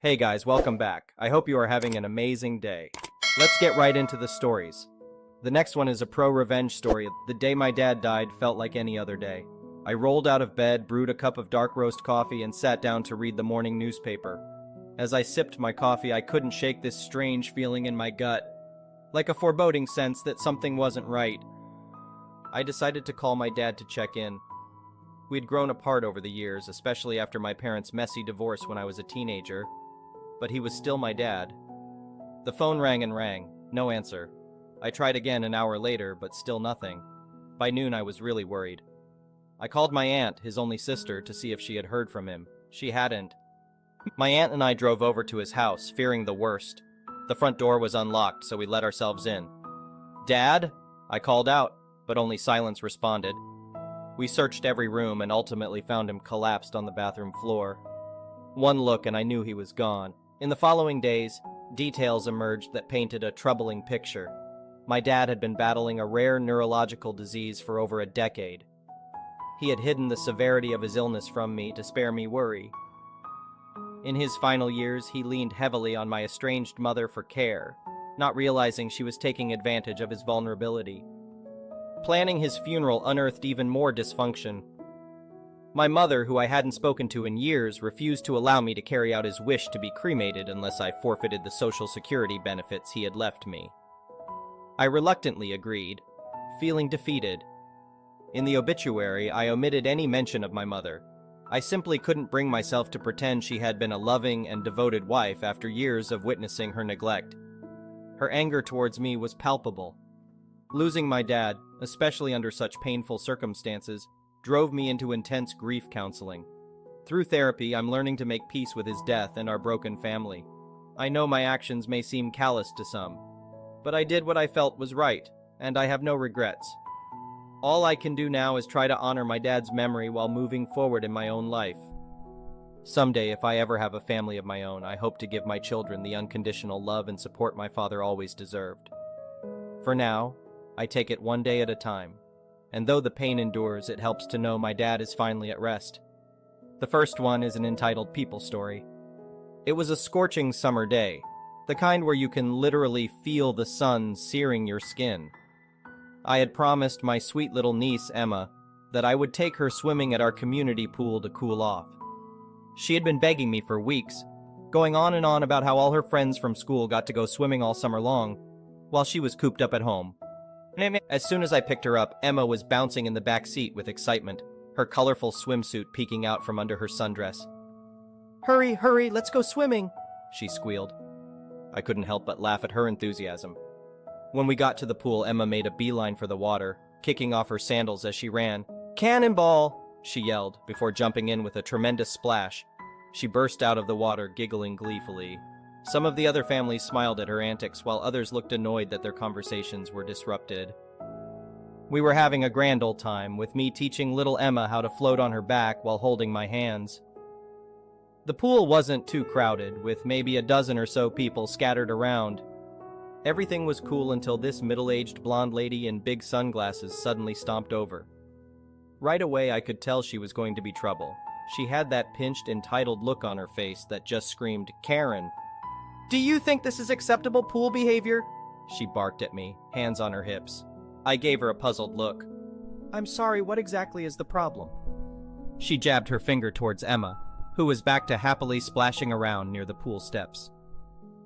Hey guys, welcome back. I hope you are having an amazing day. Let's get right into the stories. The next one is a pro-revenge story. The day my dad died felt like any other day. I rolled out of bed, brewed a cup of dark roast coffee, and sat down to read the morning newspaper. As I sipped my coffee, I couldn't shake this strange feeling in my gut, like a foreboding sense that something wasn't right. I decided to call my dad to check in. We'd grown apart over the years, especially after my parents' messy divorce when I was a teenager, but he was still my dad. The phone rang and rang. No answer. I tried again an hour later, but still nothing. By noon, I was really worried. I called my aunt, his only sister, to see if she had heard from him. She hadn't. My aunt and I drove over to his house, fearing the worst. The front door was unlocked, so we let ourselves in. "Dad?" I called out, but only silence responded. We searched every room and ultimately found him collapsed on the bathroom floor. One look and I knew he was gone. In the following days, details emerged that painted a troubling picture. My dad had been battling a rare neurological disease for over a decade. He had hidden the severity of his illness from me to spare me worry. In his final years, he leaned heavily on my estranged mother for care, not realizing she was taking advantage of his vulnerability. Planning his funeral unearthed even more dysfunction. My mother, who I hadn't spoken to in years, refused to allow me to carry out his wish to be cremated unless I forfeited the Social Security benefits he had left me. I reluctantly agreed, feeling defeated. In the obituary, I omitted any mention of my mother. I simply couldn't bring myself to pretend she had been a loving and devoted wife after years of witnessing her neglect. Her anger towards me was palpable. Losing my dad, especially under such painful circumstances, drove me into intense grief counseling. Through therapy, I'm learning to make peace with his death and our broken family. I know my actions may seem callous to some, but I did what I felt was right, and I have no regrets. All I can do now is try to honor my dad's memory while moving forward in my own life. Someday, if I ever have a family of my own, I hope to give my children the unconditional love and support my father always deserved. For now, I take it one day at a time, and though the pain endures, it helps to know my dad is finally at rest. The first one is an entitled people story. It was a scorching summer day, the kind where you can literally feel the sun searing your skin. I had promised my sweet little niece, Emma, that I would take her swimming at our community pool to cool off. She had been begging me for weeks, going on and on about how all her friends from school got to go swimming all summer long, while she was cooped up at home. As soon as I picked her up, Emma was bouncing in the back seat with excitement, her colorful swimsuit peeking out from under her sundress. "Hurry, hurry, let's go swimming," she squealed. I couldn't help but laugh at her enthusiasm. When we got to the pool, Emma made a beeline for the water, kicking off her sandals as she ran. "Cannonball!" she yelled, before jumping in with a tremendous splash. She burst out of the water, giggling gleefully. Some of the other families smiled at her antics, while others looked annoyed that their conversations were disrupted. We were having a grand old time, with me teaching little Emma how to float on her back while holding my hands. The pool wasn't too crowded, with maybe a dozen or so people scattered around. Everything was cool until this middle-aged blonde lady in big sunglasses suddenly stomped over. Right away, I could tell she was going to be trouble. She had that pinched, entitled look on her face that just screamed, "Karen! Do you think this is acceptable pool behavior?" She barked at me, hands on her hips. I gave her a puzzled look. "I'm sorry, what exactly is the problem?" She jabbed her finger towards Emma, who was back to happily splashing around near the pool steps.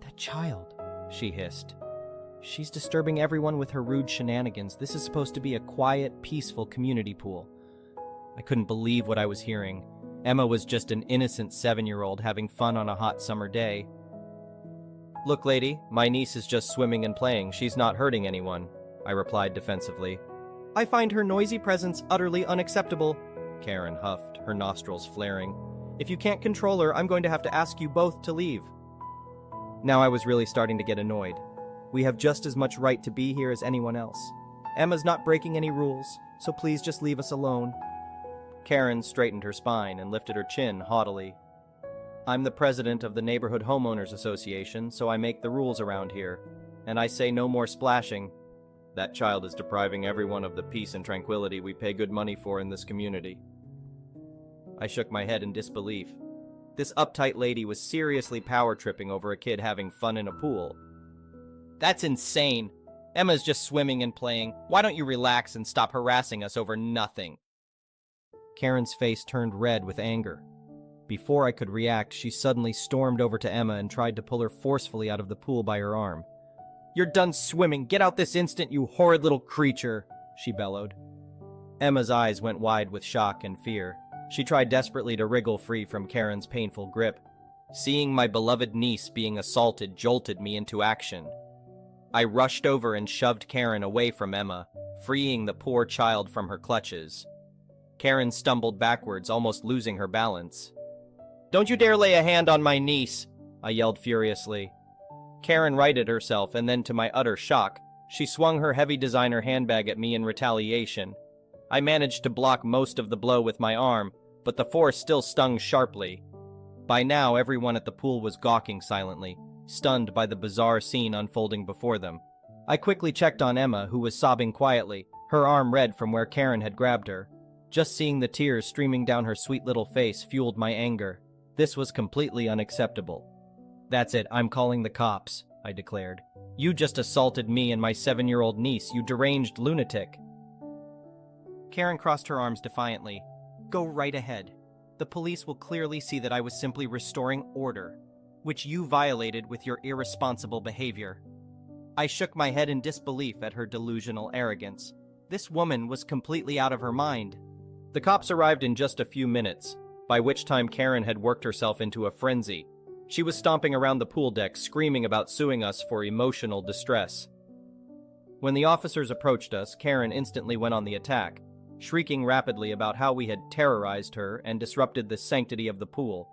"That child," she hissed. "She's disturbing everyone with her rude shenanigans. This is supposed to be a quiet, peaceful community pool." I couldn't believe what I was hearing. Emma was just an innocent 7-year-old having fun on a hot summer day. "Look, lady, my niece is just swimming and playing. She's not hurting anyone," I replied defensively. "I find her noisy presence utterly unacceptable," Karen huffed, her nostrils flaring. "If you can't control her, I'm going to have to ask you both to leave." Now I was really starting to get annoyed. We have just as much right to be here as anyone else. Emma's not breaking any rules, so please just leave us alone. Karen straightened her spine and lifted her chin haughtily. "I'm the president of the Neighborhood Homeowners Association, so I make the rules around here. And I say no more splashing. That child is depriving everyone of the peace and tranquility we pay good money for in this community." I shook my head in disbelief. This uptight lady was seriously power tripping over a kid having fun in a pool. That's insane. Emma's just swimming and playing. Why don't you relax and stop harassing us over nothing? Karen's face turned red with anger. Before I could react, she suddenly stormed over to Emma and tried to pull her forcefully out of the pool by her arm. You're done swimming. Get out this instant, you horrid little creature, she bellowed. Emma's eyes went wide with shock and fear. She tried desperately to wriggle free from Karen's painful grip. Seeing my beloved niece being assaulted jolted me into action. I rushed over and shoved Karen away from Emma, freeing the poor child from her clutches. Karen stumbled backwards, almost losing her balance. Don't you dare lay a hand on my niece, I yelled furiously. Karen righted herself, and then to my utter shock, she swung her heavy designer handbag at me in retaliation. I managed to block most of the blow with my arm, but the force still stung sharply. By now, everyone at the pool was gawking silently, stunned by the bizarre scene unfolding before them. I quickly checked on Emma, who was sobbing quietly, her arm red from where Karen had grabbed her. Just seeing the tears streaming down her sweet little face fueled my anger. This was completely unacceptable. That's it, I'm calling the cops, I declared. You just assaulted me and my 7-year-old niece, you deranged lunatic. Karen crossed her arms defiantly. Go right ahead. The police will clearly see that I was simply restoring order, which you violated with your irresponsible behavior. I shook my head in disbelief at her delusional arrogance. This woman was completely out of her mind. The cops arrived in just a few minutes, by which time Karen had worked herself into a frenzy. She was stomping around the pool deck, screaming about suing us for emotional distress. When the officers approached us, Karen instantly went on the attack, shrieking rapidly about how we had terrorized her and disrupted the sanctity of the pool.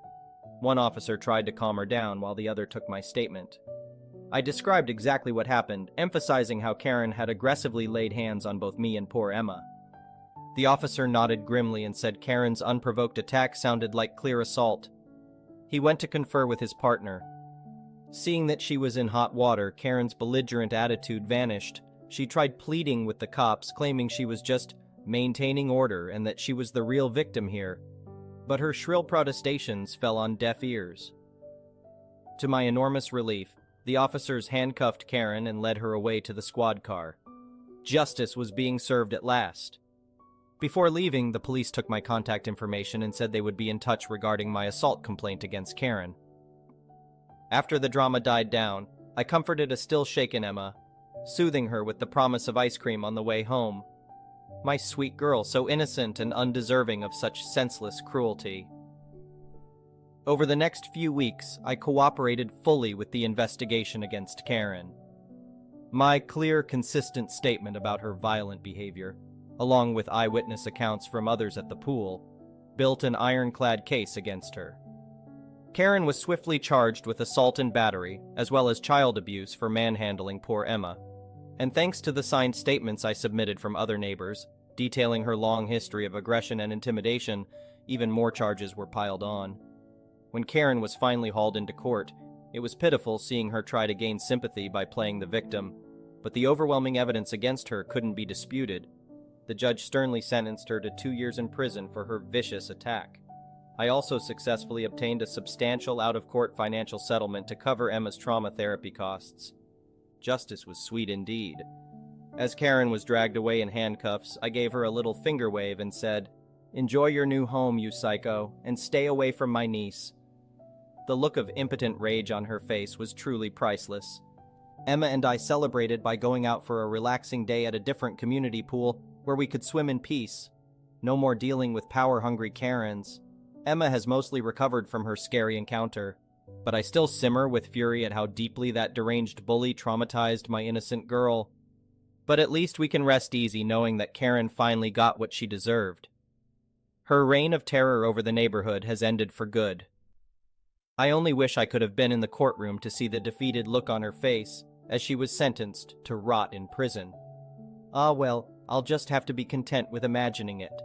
One officer tried to calm her down while the other took my statement. I described exactly what happened, emphasizing how Karen had aggressively laid hands on both me and poor Emma. The officer nodded grimly and said Karen's unprovoked attack sounded like clear assault. He went to confer with his partner. Seeing that she was in hot water, Karen's belligerent attitude vanished. She tried pleading with the cops, claiming she was just maintaining order and that she was the real victim here. But her shrill protestations fell on deaf ears. To my enormous relief, the officers handcuffed Karen and led her away to the squad car. Justice was being served at last. Before leaving, the police took my contact information and said they would be in touch regarding my assault complaint against Karen. After the drama died down, I comforted a still shaken Emma, soothing her with the promise of ice cream on the way home. My sweet girl, so innocent and undeserving of such senseless cruelty. Over the next few weeks, I cooperated fully with the investigation against Karen. My clear, consistent statement about her violent behavior, along with eyewitness accounts from others at the pool, built an ironclad case against her. Karen was swiftly charged with assault and battery, as well as child abuse for manhandling poor Emma. And thanks to the signed statements I submitted from other neighbors, detailing her long history of aggression and intimidation, even more charges were piled on. When Karen was finally hauled into court, it was pitiful seeing her try to gain sympathy by playing the victim, but the overwhelming evidence against her couldn't be disputed. The judge sternly sentenced her to 2 years in prison for her vicious attack. I also successfully obtained a substantial out-of-court financial settlement to cover Emma's trauma therapy costs. Justice was sweet indeed. As Karen was dragged away in handcuffs, I gave her a little finger wave and said, "Enjoy your new home, you psycho, and stay away from my niece." The look of impotent rage on her face was truly priceless. Emma and I celebrated by going out for a relaxing day at a different community pool where we could swim in peace. No more dealing with power-hungry Karens. Emma has mostly recovered from her scary encounter, but I still simmer with fury at how deeply that deranged bully traumatized my innocent girl. But at least we can rest easy knowing that Karen finally got what she deserved. Her reign of terror over the neighborhood has ended for good. I only wish I could have been in the courtroom to see the defeated look on her face as she was sentenced to rot in prison. Ah well, I'll just have to be content with imagining it.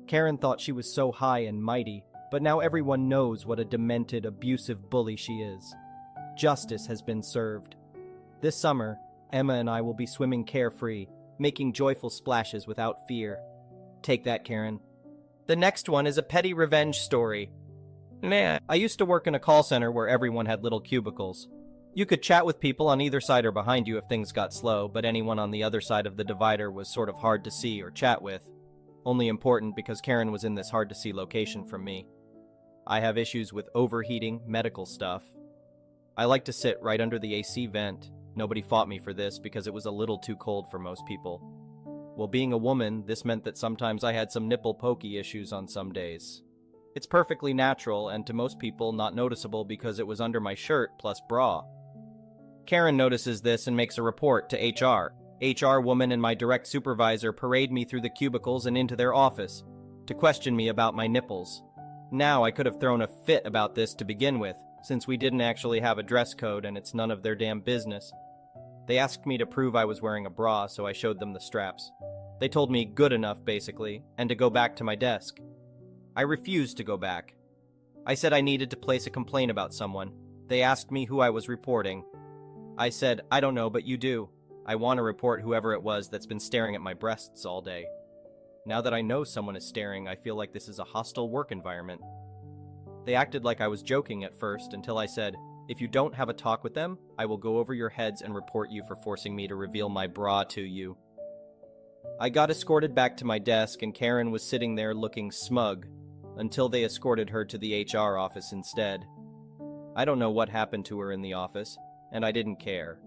Karen thought she was so high and mighty, but now everyone knows what a demented, abusive bully she is. Justice has been served. This summer, Emma and I will be swimming carefree, making joyful splashes without fear. Take that, Karen. The next one is a petty revenge story. Nah, I used to work in a call center where everyone had little cubicles. You could chat with people on either side or behind you if things got slow, but anyone on the other side of the divider was sort of hard to see or chat with. Only important because Karen was in this hard-to-see location from me. I have issues with overheating, medical stuff. I like to sit right under the AC vent. Nobody fought me for this because it was a little too cold for most people. Well, being a woman, this meant that sometimes I had some nipple pokey issues on some days. It's perfectly natural and to most people not noticeable because it was under my shirt plus bra. Karen notices this and makes a report to HR. HR woman and my direct supervisor parade me through the cubicles and into their office to question me about my nipples. Now I could have thrown a fit about this to begin with, since we didn't actually have a dress code and it's none of their damn business. They asked me to prove I was wearing a bra, so I showed them the straps. They told me good enough, basically, and to go back to my desk. I refused to go back. I said I needed to place a complaint about someone. They asked me who I was reporting. I said, I don't know, but you do. I want to report whoever it was that's been staring at my breasts all day. Now that I know someone is staring, I feel like this is a hostile work environment. They acted like I was joking at first until I said, if you don't have a talk with them, I will go over your heads and report you for forcing me to reveal my bra to you. I got escorted back to my desk and Karen was sitting there looking smug until they escorted her to the HR office instead. I don't know what happened to her in the office, and I didn't care.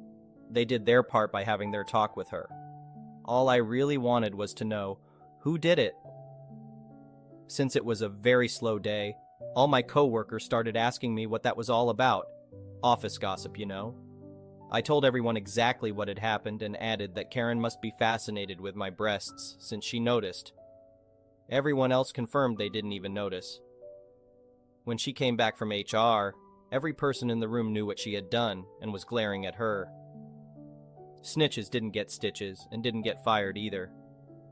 They did their part by having their talk with her. All I really wanted was to know who did it. Since it was a very slow day, all my coworkers started asking me what that was all about. Office gossip, you know. I told everyone exactly what had happened and added that Karen must be fascinated with my breasts since she noticed. Everyone else confirmed they didn't even notice. When she came back from HR, every person in the room knew what she had done and was glaring at her. Snitches didn't get stitches and didn't get fired either.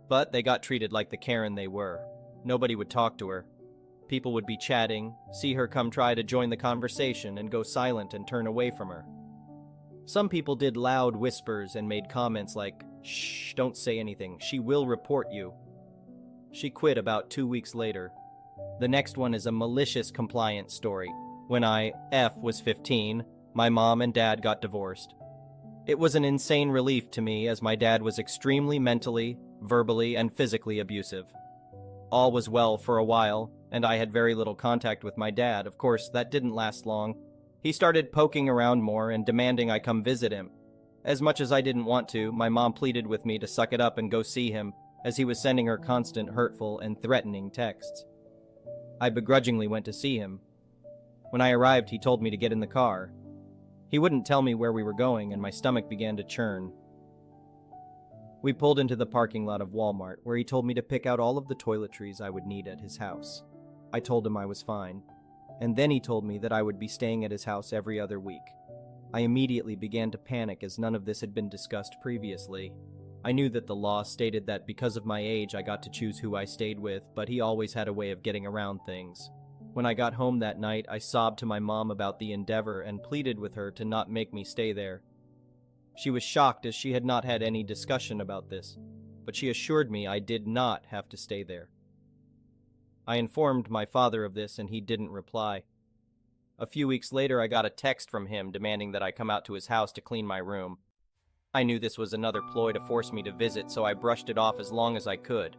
But they got treated like the Karen they were. Nobody would talk to her. People would be chatting, see her come try to join the conversation and go silent and turn away from her. Some people did loud whispers and made comments like, "Shh, don't say anything, she will report you." She quit about 2 weeks later. The next one is a malicious compliance story. When I, was 15, my mom and dad got divorced. It was an insane relief to me as my dad was extremely mentally, verbally, and physically abusive. All was well for a while, and I had very little contact with my dad. Of course, that didn't last long. He started poking around more and demanding I come visit him. As much as I didn't want to, my mom pleaded with me to suck it up and go see him, as he was sending her constant hurtful and threatening texts. I begrudgingly went to see him. When I arrived, he told me to get in the car. He wouldn't tell me where we were going, and my stomach began to churn. We pulled into the parking lot of Walmart, where he told me to pick out all of the toiletries I would need at his house. I told him I was fine, and then he told me that I would be staying at his house every other week. I immediately began to panic as none of this had been discussed previously. I knew that the law stated that because of my age I got to choose who I stayed with, but he always had a way of getting around things. When I got home that night, I sobbed to my mom about the endeavor and pleaded with her to not make me stay there. She was shocked as she had not had any discussion about this, but she assured me I did not have to stay there. I informed my father of this and he didn't reply. A few weeks later, I got a text from him demanding that I come out to his house to clean my room. I knew this was another ploy to force me to visit, so I brushed it off as long as I could.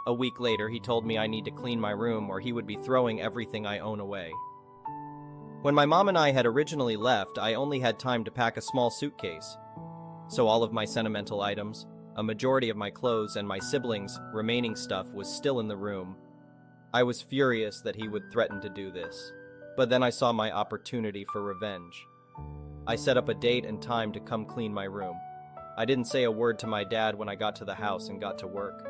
A week later, he told me I need to clean my room or he would be throwing everything I own away. When my mom and I had originally left, I only had time to pack a small suitcase. So all of my sentimental items, a majority of my clothes, and my siblings' remaining stuff was still in the room. I was furious that he would threaten to do this, but then I saw my opportunity for revenge. I set up a date and time to come clean my room. I didn't say a word to my dad when I got to the house and got to work.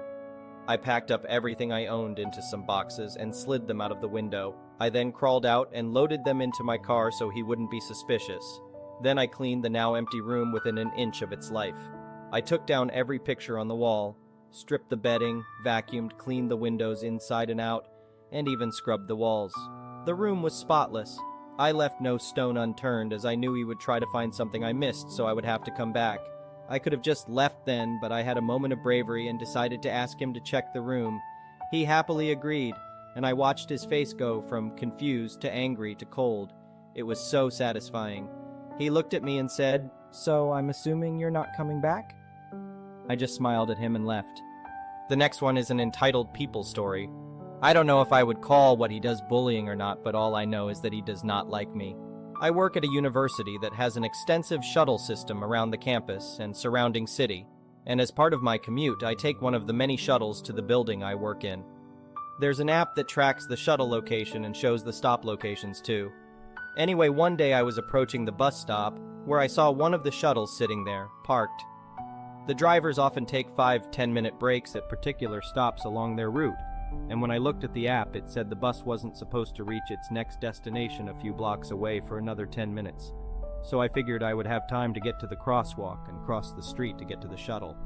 I packed up everything I owned into some boxes and slid them out of the window. I then crawled out and loaded them into my car so he wouldn't be suspicious. Then I cleaned the now empty room within an inch of its life. I took down every picture on the wall, stripped the bedding, vacuumed, cleaned the windows inside and out, and even scrubbed the walls. The room was spotless. I left no stone unturned as I knew he would try to find something I missed, so I would have to come back. I could have just left then, but I had a moment of bravery and decided to ask him to check the room. He happily agreed, and I watched his face go from confused to angry to cold. It was so satisfying. He looked at me and said, "So I'm assuming you're not coming back?" I just smiled at him and left. The next one is an entitled people story. I don't know if I would call what he does bullying or not, but all I know is that he does not like me. I work at a university that has an extensive shuttle system around the campus and surrounding city, and as part of my commute, I take one of the many shuttles to the building I work in. There's an app that tracks the shuttle location and shows the stop locations too. Anyway, one day I was approaching the bus stop where I saw one of the shuttles sitting there, parked. The drivers often take 5-10-minute breaks at particular stops along their route, and when I looked at the app, it said the bus wasn't supposed to reach its next destination a few blocks away for another 10 minutes. So I figured I would have time to get to the crosswalk and cross the street to get to the shuttle.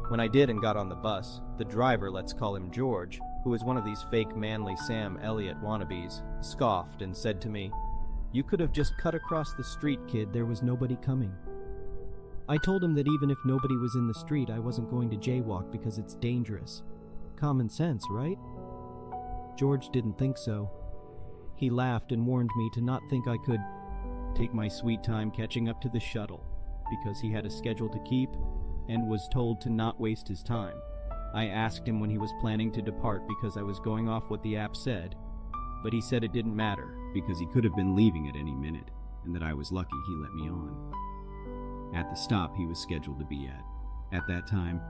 When I did and got on the bus, the driver, let's call him George, who is one of these fake manly Sam Elliott wannabes, scoffed and said to me, "You could have just cut across the street, kid, there was nobody coming." I told him that even if nobody was in the street, I wasn't going to jaywalk because it's dangerous. Common sense, right? George didn't think so. He laughed and warned me to not think I could take my sweet time catching up to the shuttle, because he had a schedule to keep and was told to not waste his time. I asked him when he was planning to depart because I was going off what the app said, but he said it didn't matter because he could have been leaving at any minute and that I was lucky he let me on. At the stop he was scheduled to be at. At that time,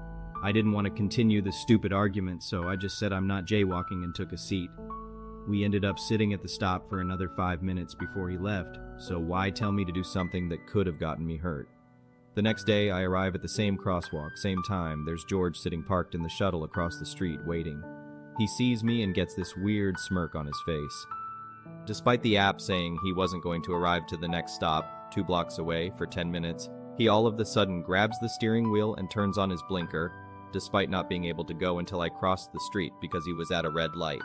I didn't want to continue the stupid argument, so I just said I'm not jaywalking and took a seat. We ended up sitting at the stop for another 5 minutes before he left, so why tell me to do something that could have gotten me hurt? The next day, I arrive at the same crosswalk, same time. There's George sitting parked in the shuttle across the street, waiting. He sees me and gets this weird smirk on his face. Despite the app saying he wasn't going to arrive to the next stop, 2 blocks away, for 10 minutes, he all of a sudden grabs the steering wheel and turns on his blinker, despite not being able to go until I crossed the street because he was at a red light.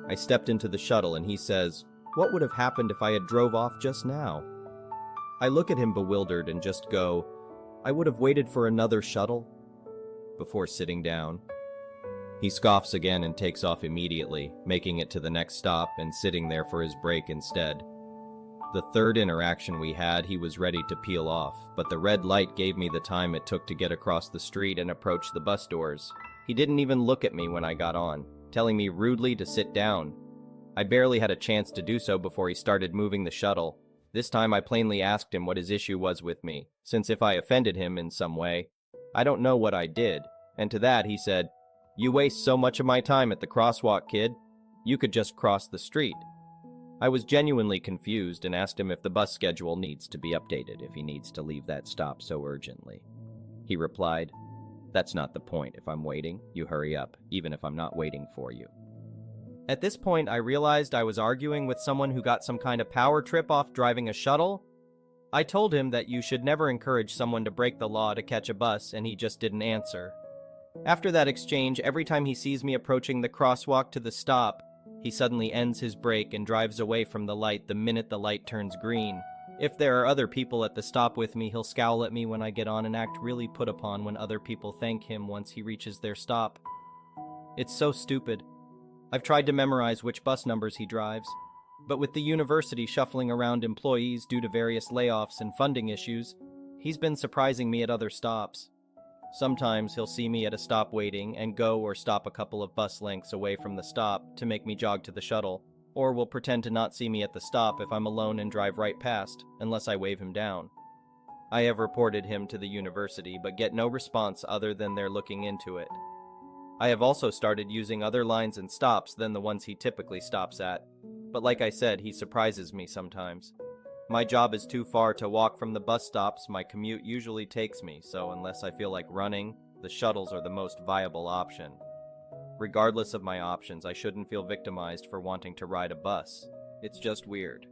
I stepped into the shuttle and he says, "What would have happened if I had drove off just now?" I look at him bewildered and just go, "I would have waited for another shuttle," before sitting down. He scoffs again and takes off immediately, making it to the next stop and sitting there for his break instead. The third interaction we had, he was ready to peel off, but the red light gave me the time it took to get across the street and approach the bus doors. He didn't even look at me when I got on, telling me rudely to sit down. I barely had a chance to do so before he started moving the shuttle. This time I plainly asked him what his issue was with me, since if I offended him in some way, I don't know what I did, and to that he said, "You waste so much of my time at the crosswalk, kid. You could just cross the street." I was genuinely confused and asked him if the bus schedule needs to be updated if he needs to leave that stop so urgently. He replied, "That's not the point. If I'm waiting, you hurry up, even if I'm not waiting for you." At this point, I realized I was arguing with someone who got some kind of power trip off driving a shuttle. I told him that you should never encourage someone to break the law to catch a bus, and he just didn't answer. After that exchange, every time he sees me approaching the crosswalk to the stop, he suddenly ends his brake and drives away from the light the minute the light turns green. If there are other people at the stop with me, he'll scowl at me when I get on and act really put upon when other people thank him once he reaches their stop. It's so stupid. I've tried to memorize which bus numbers he drives, but with the university shuffling around employees due to various layoffs and funding issues, he's been surprising me at other stops. Sometimes he'll see me at a stop waiting and go or stop a couple of bus lengths away from the stop to make me jog to the shuttle, or will pretend to not see me at the stop if I'm alone and drive right past, unless I wave him down. I have reported him to the university, but get no response other than they're looking into it. I have also started using other lines and stops than the ones he typically stops at, but like I said, he surprises me sometimes. My job is too far to walk from the bus stops my commute usually takes me, so unless I feel like running, the shuttles are the most viable option. Regardless of my options, I shouldn't feel victimized for wanting to ride a bus. It's just weird.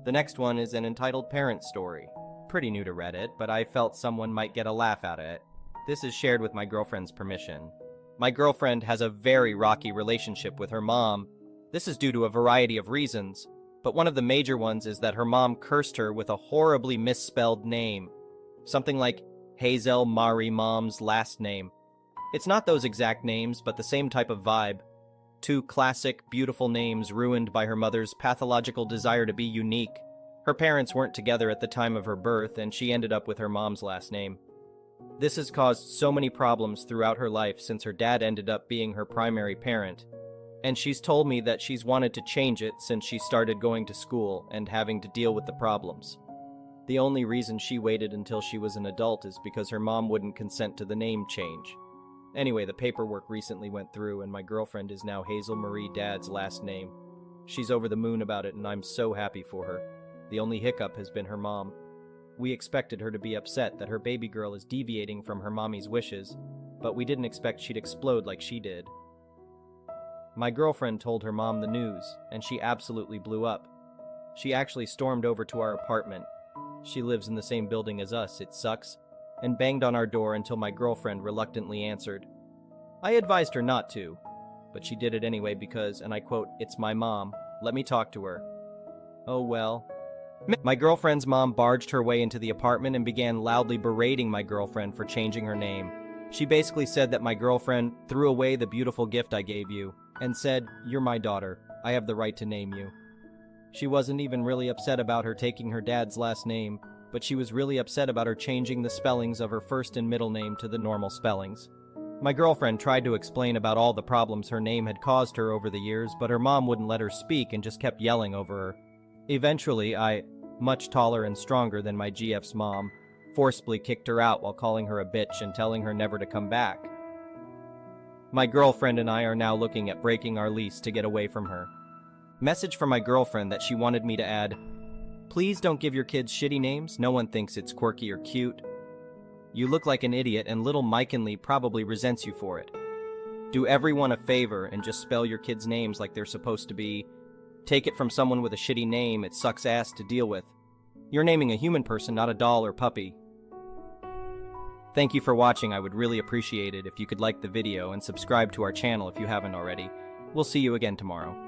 The next one is an entitled parent story. Pretty new to Reddit, but I felt someone might get a laugh out of it. This is shared with my girlfriend's permission. My girlfriend has a very rocky relationship with her mom. This is due to a variety of reasons, but one of the major ones is that her mom cursed her with a horribly misspelled name. Something like Hazel Mari Mom's last name. It's not those exact names, but the same type of vibe. Two classic, beautiful names ruined by her mother's pathological desire to be unique. Her parents weren't together at the time of her birth, and she ended up with her mom's last name. This has caused so many problems throughout her life since her dad ended up being her primary parent. And she's told me that she's wanted to change it since she started going to school and having to deal with the problems. The only reason she waited until she was an adult is because her mom wouldn't consent to the name change. Anyway, the paperwork recently went through and my girlfriend is now Hazel Marie Dad's last name. She's over the moon about it and I'm so happy for her. The only hiccup has been her mom. We expected her to be upset that her baby girl is deviating from her mommy's wishes, but we didn't expect she'd explode like she did. My girlfriend told her mom the news, and she absolutely blew up. She actually stormed over to our apartment. She lives in the same building as us, it sucks, and banged on our door until my girlfriend reluctantly answered. I advised her not to, but she did it anyway because, and I quote, "It's my mom, let me talk to her." Oh well. My girlfriend's mom barged her way into the apartment and began loudly berating my girlfriend for changing her name. She basically said that my girlfriend threw away the beautiful gift I gave you, and said, "You're my daughter, I have the right to name you." She wasn't even really upset about her taking her dad's last name, but she was really upset about her changing the spellings of her first and middle name to the normal spellings. My girlfriend tried to explain about all the problems her name had caused her over the years, but her mom wouldn't let her speak and just kept yelling over her. Eventually, much taller and stronger than my GF's mom, forcibly kicked her out while calling her a bitch and telling her never to come back. My girlfriend and I are now looking at breaking our lease to get away from her. Message from my girlfriend that she wanted me to add, "Please don't give your kids shitty names, no one thinks it's quirky or cute. You look like an idiot and little Mike and Lee probably resents you for it. Do everyone a favor and just spell your kids' names like they're supposed to be. Take it from someone with a shitty name, it sucks ass to deal with. You're naming a human person, not a doll or puppy." Thank you for watching. I would really appreciate it if you could like the video and subscribe to our channel if you haven't already. We'll see you again tomorrow.